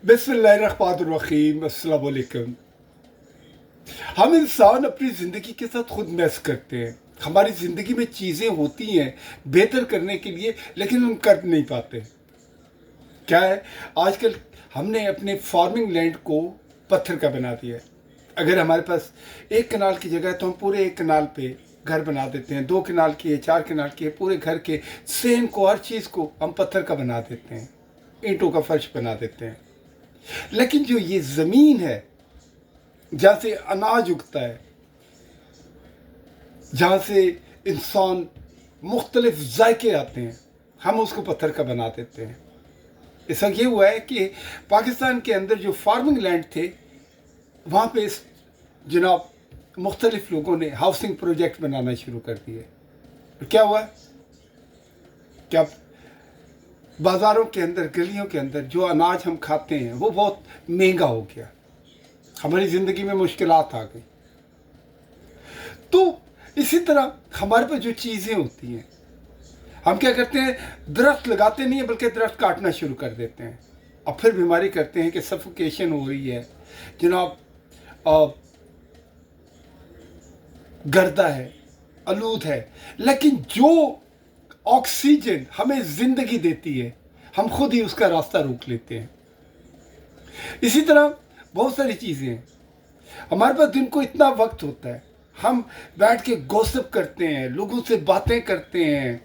बिस्मिल्लाहिर्रहमानिर्रहीम, अस्सलाम वालेकुम। हम इंसान अपनी ज़िंदगी के साथ खुद मैस करते हैं। हमारी ज़िंदगी में चीज़ें होती हैं बेहतर करने के लिए, लेकिन हम कर नहीं पाते। क्या है, आजकल हमने अपने फार्मिंग लैंड को पत्थर का बना दिया है। अगर हमारे पास एक कनाल की जगह है तो हम पूरे एक कनाल पे घर बना देते हैं। 2 कनाल की है, 4 कनाल की है, पूरे घर के सेम को, हर चीज़ को हम पत्थर का बना देते हैं, ईंटों का फर्श बना देते हैं। लेकिन जो ये ज़मीन है जहाँ से अनाज उगता है, जहाँ से इंसान मुख्तलिफ जायके आते हैं, हम उसको पत्थर का बना देते हैं। ऐसा ये हुआ है कि पाकिस्तान के अंदर जो फार्मिंग लैंड थे, वहाँ पे जनाब मुख्तलिफ लोगों ने हाउसिंग प्रोजेक्ट बनाना शुरू कर दिए। क्या हुआ, क्या बाज़ारों के अंदर, गलियों के अंदर जो अनाज हम खाते हैं वो बहुत महंगा हो गया। हमारी ज़िंदगी में मुश्किलात आ गई। तो इसी तरह हमारे पास जो चीज़ें होती हैं, हम क्या करते हैं, दरख्त लगाते नहीं हैं बल्कि दरख्त काटना शुरू कर देते हैं। अब फिर बीमारी करते हैं कि सफोकेशन हो रही है जनाब, गर्दा है, आलूद है। लेकिन जो ऑक्सीजन हमें ज़िंदगी देती है, हम खुद ही उसका रास्ता रोक लेते हैं। इसी तरह बहुत सारी चीज़ें हैं। हमारे पास दिन को इतना वक्त होता है, हम बैठ के गॉसिप करते हैं, लोगों से बातें करते हैं,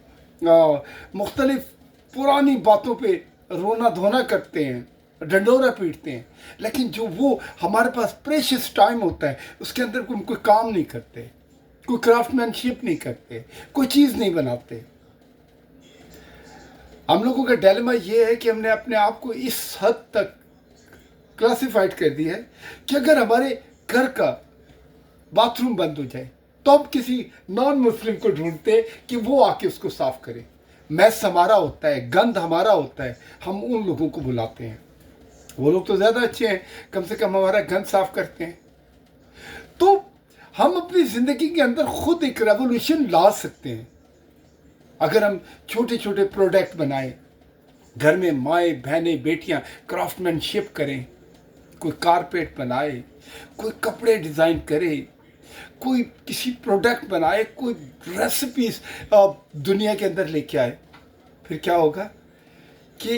मुख्तलिफ पुरानी बातों पे रोना धोना करते हैं, डंडोरा पीटते हैं। लेकिन जो वो हमारे पास प्रेशियस टाइम होता है, उसके अंदर कोई काम नहीं करते, कोई क्राफ्टमैनशिप नहीं करते, कोई चीज़ नहीं बनाते। हम लोगों का डिलेमा ये है कि हमने अपने आप को इस हद तक क्लासिफाइड कर दिया है कि अगर हमारे घर का बाथरूम बंद हो जाए तो हम किसी नॉन मुस्लिम को ढूंढते कि वो आके उसको साफ करे। मैस हमारा होता है, गंद हमारा होता है, हम उन लोगों को बुलाते हैं। वो लोग तो ज़्यादा अच्छे हैं, कम से कम हमारा गंद साफ करते हैं। तो हम अपनी ज़िंदगी के अंदर खुद एक रेवोल्यूशन ला सकते हैं अगर हम छोटे छोटे प्रोडक्ट बनाएं। घर में माएँ बहनें बेटियां क्राफ्टमैनशिप करें, कोई कारपेट बनाए, कोई कपड़े डिज़ाइन करे, कोई किसी प्रोडक्ट बनाए, कोई रेसिपीज दुनिया के अंदर लेके आए। फिर क्या होगा कि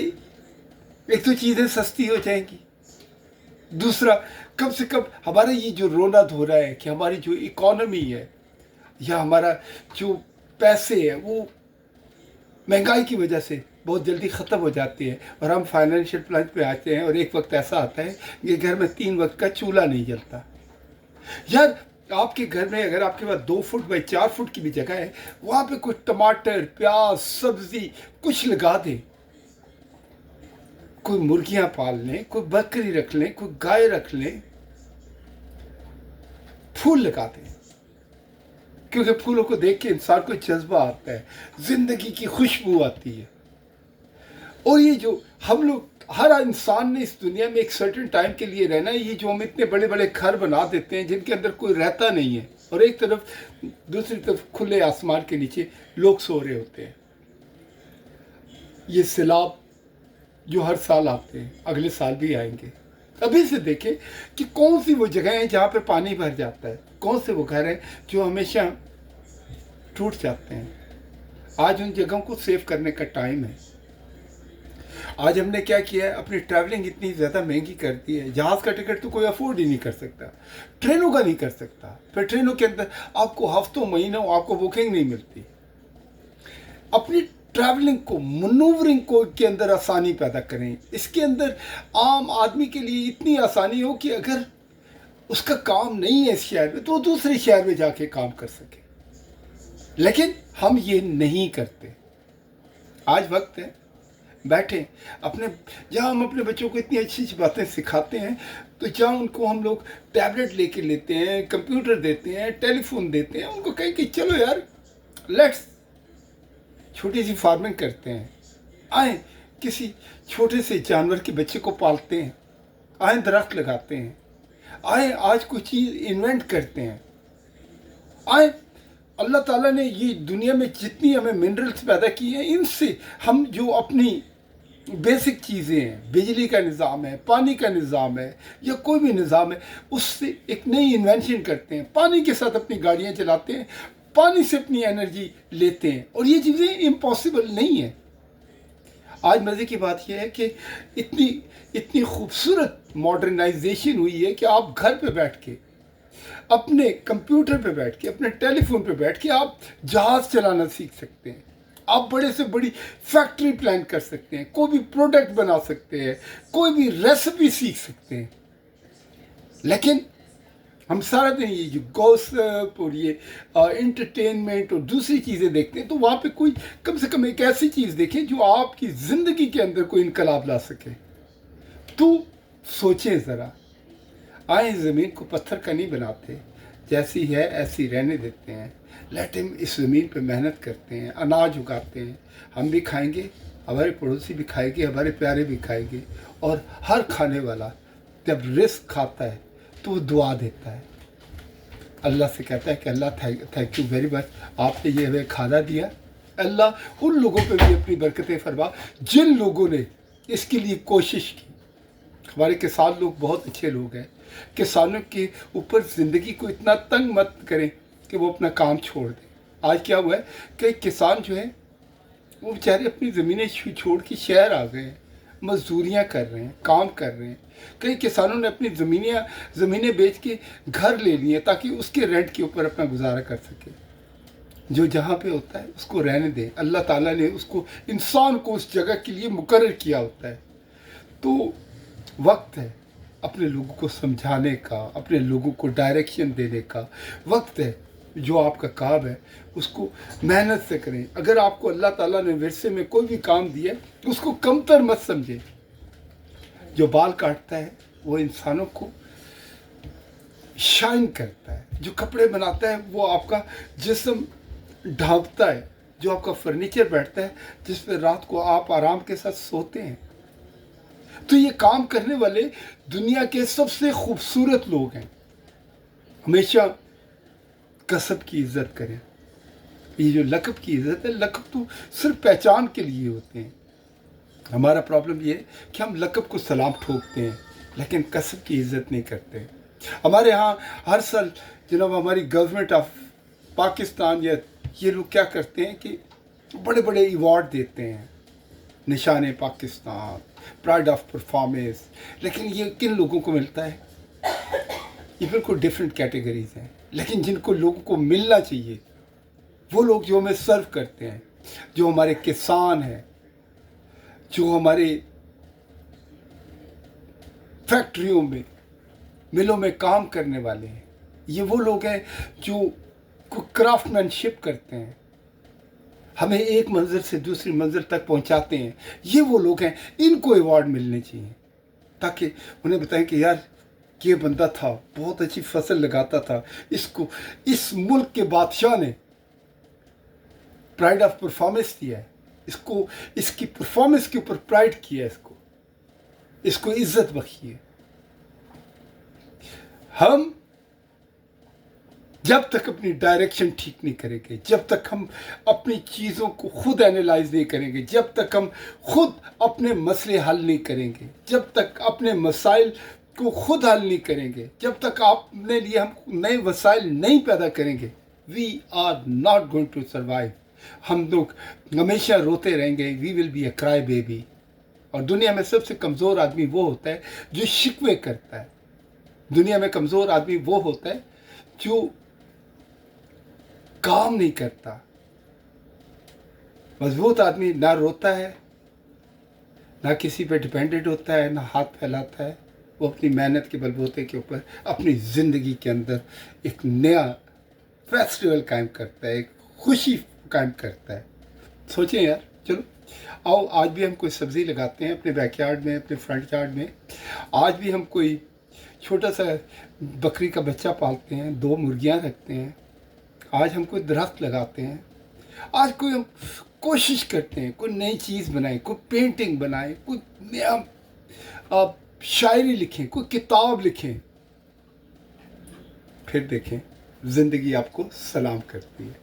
एक तो चीज़ें सस्ती हो जाएंगी, दूसरा कम से कम हमारा ये जो रोना धो रहा है कि हमारी जो इकोनॉमी है या हमारा जो पैसे है वो महंगाई की वजह से बहुत जल्दी ख़त्म हो जाती है और हम फाइनेंशियल प्लंज पे आते हैं। और एक वक्त ऐसा आता है कि घर में 3 वक्त का चूल्हा नहीं जलता। यार, आपके घर में अगर आपके पास 2 फुट बाई 4 फुट की भी जगह है, वहाँ पे कुछ टमाटर, प्याज, सब्जी कुछ लगा दें, कोई मुर्गियाँ पाल लें, कोई बकरी रख लें, कोई गाय रख लें, फूल लगा दें। क्योंकि फूलों को देख के इंसान को जज्बा आता है, ज़िंदगी की खुशबू आती है। और ये जो हम लोग, हर इंसान ने इस दुनिया में एक सर्टेन टाइम के लिए रहना है। ये जो हम इतने बड़े बड़े घर बना देते हैं जिनके अंदर कोई रहता नहीं है, और एक तरफ दूसरी तरफ खुले आसमान के नीचे लोग सो रहे होते हैं। ये सैलाब जो हर साल आते हैं, अगले साल भी आएंगे। अभी से देखें कि कौन सी वो जगह है जहाँ पे पानी भर जाता है, कौन से वो घर हैं जो हमेशा टूट जाते हैं। आज उन जगहों को सेव करने का टाइम है। आज हमने क्या किया है, अपनी ट्रैवलिंग इतनी ज़्यादा महंगी कर दी है, जहाज़ का टिकट तो कोई अफोर्ड ही नहीं कर सकता, ट्रेनों का नहीं कर सकता। फिर ट्रेनों के अंदर आपको हफ्तों महीनों आपको बुकिंग नहीं मिलती। अपनी ट्रैवलिंग को, मनूवरिंग को के अंदर आसानी पैदा करें। इसके अंदर आम आदमी के लिए इतनी आसानी हो कि अगर उसका काम नहीं है इस शहर में तो वो दूसरे शहर में जाके काम कर सके। लेकिन हम ये नहीं करते। आज वक्त है बैठें अपने, जहाँ हम अपने बच्चों को इतनी अच्छी अच्छी बातें सिखाते हैं, तो जहाँ उनको हम लोग टैबलेट लेके लेते हैं, कंप्यूटर देते हैं, टेलीफोन देते हैं, उनको कहें कि चलो यार लेट्स छोटी सी फार्मिंग करते हैं, आए किसी छोटे से जानवर के बच्चे को पालते हैं, आए दरख्त लगाते हैं, आए आज कोई चीज़ इन्वेंट करते हैं, आए अल्लाह ताला ने ये दुनिया में जितनी हमें मिनरल्स पैदा की हैं, इनसे हम जो अपनी बेसिक चीज़ें हैं, बिजली का निज़ाम है, पानी का निज़ाम है, या कोई भी निज़ाम है, उससे एक नई इन्वेंशन करते हैं, पानी के साथ अपनी गाड़ियाँ चलाते हैं, पानी से अपनी एनर्जी लेते हैं, और ये चीज़ें इम्पॉसिबल नहीं है। आज मज़े की बात यह है कि इतनी इतनी खूबसूरत मॉडर्नाइजेशन हुई है कि आप घर पे बैठ के, अपने कंप्यूटर पे बैठ के, अपने टेलीफोन पे बैठ के आप जहाज़ चलाना सीख सकते हैं, आप बड़े से बड़ी फैक्ट्री प्लान कर सकते हैं, कोई भी प्रोडक्ट बना सकते हैं, कोई भी रेसिपी सीख सकते हैं। लेकिन हम सारा दिन ये जो गॉसिप और ये इंटरटेनमेंट और दूसरी चीज़ें देखते हैं, तो वहाँ पे कोई कम से कम एक ऐसी चीज़ देखें जो आपकी ज़िंदगी के अंदर कोई इनकलाब ला सके। तो सोचें ज़रा, आए ज़मीन को पत्थर का नहीं बनाते, जैसी है ऐसी रहने देते हैं, लेट हिम इस ज़मीन पे मेहनत करते हैं, अनाज उगाते हैं, हम भी खाएंगे, हमारे पड़ोसी भी खाएंगे, हमारे प्यारे भी खाएंगे, और हर खाने वाला जब रिस्क खाता है तो वो दुआ देता है, अल्लाह से कहता है कि अल्लाह थैंक यू वेरी मच, आपने ये हमें खाना दिया, अल्लाह उन लोगों पे भी अपनी बरकतें फरमा जिन लोगों ने इसके लिए कोशिश की। हमारे किसान लोग बहुत अच्छे लोग हैं, किसानों के ऊपर ज़िंदगी को इतना तंग मत करें कि वो अपना काम छोड़ दें। आज क्या हुआ है कि किसान जो है वो बेचारे अपनी ज़मीनें छोड़ के शहर आ गए हैं, मजदूरियाँ कर रहे हैं, काम कर रहे हैं। कई किसानों ने अपनी ज़मीनें बेच के घर ले लिए ताकि उसके रेंट के ऊपर अपना गुजारा कर सके। जो जहाँ पे होता है उसको रहने दें, अल्लाह ताला ने उसको, इंसान को उस जगह के लिए मुकर्रर किया होता है। तो वक्त है अपने लोगों को समझाने का, अपने लोगों को डायरेक्शन देने का वक्त है। जो आपका काम है उसको मेहनत से करें। अगर आपको अल्लाह ताला ने विरसे में कोई भी काम दिया है उसको कमतर मत समझे। जो बाल काटता है वो इंसानों को शाइन करता है, जो कपड़े बनाता है वो आपका जिस्म ढांकता है, जो आपका फर्नीचर बैठता है जिस पर रात को आप आराम के साथ सोते हैं। तो ये काम करने वाले दुनिया के सबसे खूबसूरत लोग हैं। हमेशा कसब की इज्जत करें। ये जो लक़ब की इज्जत है, लक़ब तो सिर्फ पहचान के लिए होते हैं। हमारा प्रॉब्लम ये है कि हम लक़ब को सलाम ठोकते हैं लेकिन कसब की इज्जत नहीं करते। हमारे यहाँ हर साल जनाब हमारी गवर्नमेंट ऑफ पाकिस्तान या ये लोग क्या करते हैं कि बड़े बड़े अवार्ड देते हैं, निशान पाकिस्तान, प्राइड ऑफ परफॉर्मेंस। लेकिन ये किन लोगों को मिलता है? ये बिल्कुल डिफरेंट कैटेगरीज हैं, लेकिन जिनको लोगों को मिलना चाहिए वो लोग जो हमें सर्व करते हैं, जो हमारे किसान हैं, जो हमारे फैक्ट्रियों में, मिलों में काम करने वाले हैं। ये वो लोग हैं जो क्राफ्टमैनशिप करते हैं, हमें एक मंजिल से दूसरी मंजिल तक पहुंचाते हैं। ये वो लोग हैं, इनको अवार्ड मिलने चाहिए ताकि उन्हें बताएं कि यार ये बंदा था, बहुत अच्छी फसल लगाता था, इसको इस मुल्क के बादशाह ने प्राइड ऑफ परफॉर्मेंस दिया है, इसको इसकी परफॉर्मेंस के ऊपर प्राइड किया है, इसको इज्जत बख्शी है। हम जब तक अपनी डायरेक्शन ठीक नहीं करेंगे, जब तक हम अपनी चीज़ों को खुद एनालाइज नहीं करेंगे, जब तक हम खुद अपने मसले हल नहीं करेंगे, जब तक अपने मसाइल को खुद हल नहीं करेंगे, जब तक अपने लिए हम नए वसाइल नहीं पैदा करेंगे, we are not going to survive. हम लोग हमेशा रोते रहेंगे, we will be a cry baby. और दुनिया में सबसे कमज़ोर आदमी वो होता है जो शिकवे करता है। दुनिया में कमज़ोर आदमी वो होता है जो काम नहीं करता। मजबूत आदमी ना रोता है, ना किसी पे डिपेंडेंट होता है, ना हाथ फैलाता है। वो अपनी मेहनत के बलबूते के ऊपर अपनी ज़िंदगी के अंदर एक नया फेस्टिवल कायम करता है, एक खुशी कायम करता है। सोचें यार, चलो आओ आज भी हम कोई सब्ज़ी लगाते हैं अपने बैकयार्ड में, अपने फ्रंट यार्ड में। आज भी हम कोई छोटा सा बकरी का बच्चा पालते हैं, 2 मुर्गियां रखते हैं। आज हम कोई दरख्त लगाते हैं। आज कोई हम कोशिश करते हैं कोई नई चीज़ बनाएं, कोई पेंटिंग बनाएं, कोई नया शायरी लिखें, कोई किताब लिखें। फिर देखें ज़िंदगी आपको सलाम करती है।